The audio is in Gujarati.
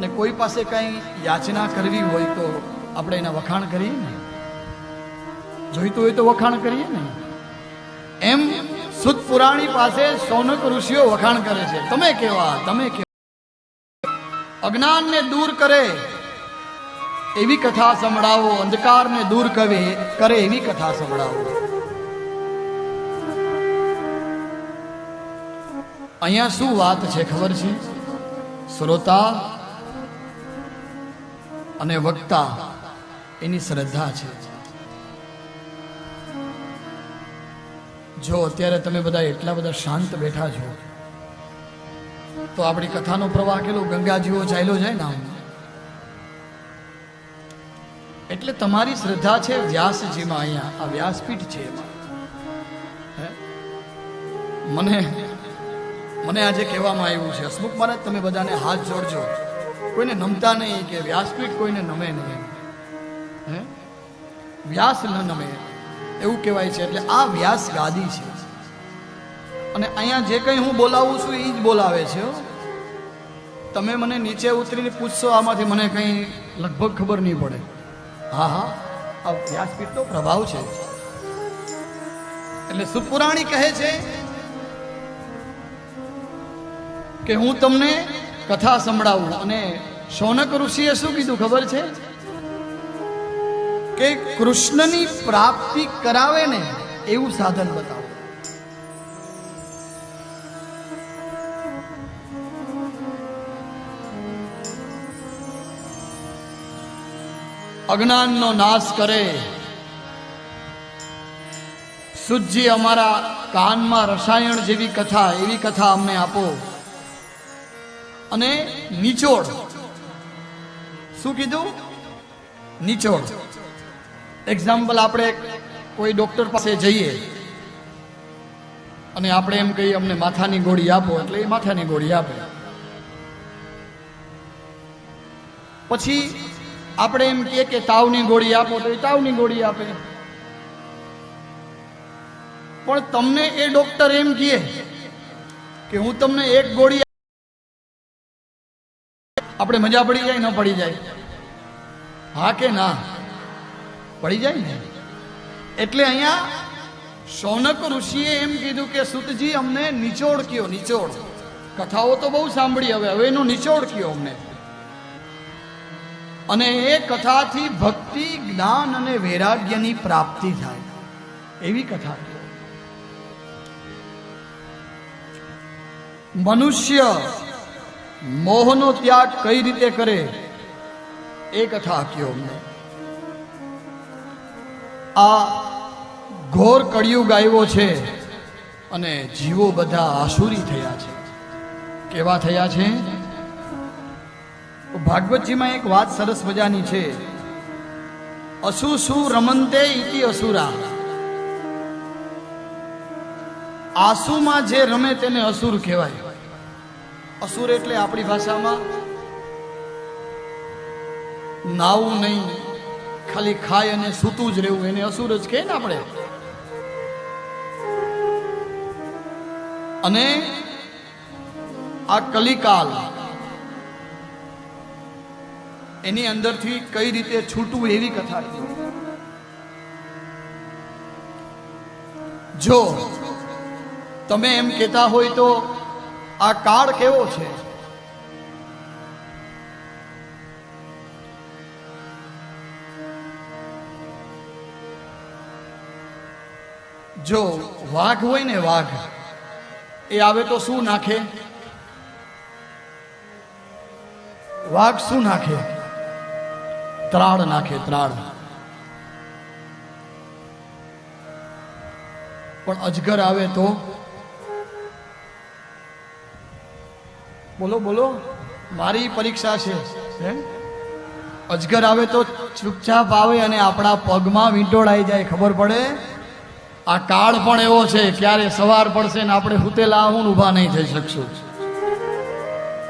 ને કોઈ પાસે કંઈ યાચના કરવી હોય તો આપણે એના વખાણ કરીએ ને, જોઈતું હોય તો વખાણ કરીએ ને. એમ સુત પુરાણી પાસે શૌનક ઋષિઓ વખાણ કરે છે, તમે કેવા, તમે કેવા. અજ્ઞાનને દૂર કરે એવી કથા સંભળાવો, અંધકારને દૂર કરે એવી કથા સંભળાવો. અહીંયા શું વાત છે ખબર છે? શ્રોતા અને વક્તા એની શ્રદ્ધા છે. જો અત્યારે તમે બધા એટલા બધા શાંત બેઠા છો તો આપણી કથાનો પ્રવાહ કેટલો ગંગા જેવો ચાલ્યો જાય ને આમ. એટલે તમારી શ્રદ્ધા છે વ્યાસજીમાં. અહીંયા આ વ્યાસપીઠ છે એમાં. મને આજે કહેવામાં આવ્યું છે, હસમુખ મહારાજ તમે બધાને હાથ જોડજો, કોઈને નમતા નહીં, કે વ્યાસપીઠ કોઈને નમે નહીં, વ્યાસ ન નમે એવું કહેવાય છે. એટલે આ વ્યાસ ગાદી છે અને અહીંયા જે કંઈ હું બોલાવું છું એ જ બોલાવે છે. તમે મને નીચે ઉતરીને પૂછશો આમાંથી મને કંઈ લગભગ ખબર નહીં પડે. હા હા, આ વ્યાસપીઠનો પ્રભાવ છે. એટલે સુપુરાણી કહે છે કે હું તમને કથા સંભળાવું. અને શૌનક ઋષિએ શું કીધું ખબર છે? કે કૃષ્ણની પ્રાપ્તિ કરાવે ને એવું સાધન બતાવો. અજ્ઞાનનો નાશ કરે. સુજી અમારા કાનમાં રસાયણ જેવી કથા, એવી કથા અમને આપો. અને નિચોડ, શું કીધું? નિચોડ. એક્ઝામ્પલ, આપણે કોઈ ડોક્ટર પાસે જઈએ અને આપણે એમ કહીએ અમને માથાની ગોળી આપો, એટલે એ માથાની ગોળી આપે. પછી આપણે એમ કહીએ કે તાવની ગોળી આપો, તો એ તાવની ગોળી આપે. પણ તમને એ ડોક્ટર એમ કહે કે હું તમને એક ગોળી, આપણે મજા પડી જાય? ન પડી જાય? હા કે ના? પડી જાય ને. એટલે અહીંયા શૌનક ઋષિએ એમ કીધું કે સુતજી અમને નિચોડ કયો. નિચોડ કથાઓ તો બહુ સાંભળી, હવે એનો નિચોડ કયો અમને. અને એ કથાથી ભક્તિ, જ્ઞાન અને વૈરાગ્યની પ્રાપ્તિ થાય એવી કથા. મનુષ્ય મોહનો ત્યાગ કઈ રીતે કરે એ કથા કયો અમને. આ ઘોર કળિયુગ આવ્યો છે અને જીવો બધા આસુરી થયા છે. કેવા થયા છે? ભાગવતજીમાં એક વાત સરસ મજાની છે. અસુસુ રમંતે ઇતિ અસુરા. આંસુમાં જે રમે તેને અસુર કહેવાય. અસુર એટલે આપણી ભાષામાં નાવું નહીં, ખાલી ખાય અને સૂતું જ રહેવું, એને અસુર જ કહે ને આપણે. અને આ કલિકાલ, એની અંદરથી કઈ રીતે છૂટવું એવી કથા. જો તમે એમ કહેતા હોય તો આ કાળ કેવો છે? જો વાઘ હોય ને, વાઘ એ આવે તો શું નાખે? વાઘ શું નાખે? ત્રાળ નાખે, ત્રાળ. પણ અજગર આવે તો? બોલો બોલો, મારી પરીક્ષા છે. અજગર આવે તો ચૂપચાપ આવે અને આપણા પગમાં વીંટોળાઈ જાય, ખબર પડે? આ કાળ પણ એવો છે, ક્યારે સવાર પડશે ને આપણે હુતેલા આવું ઊભા નહીં થઈ શકશું.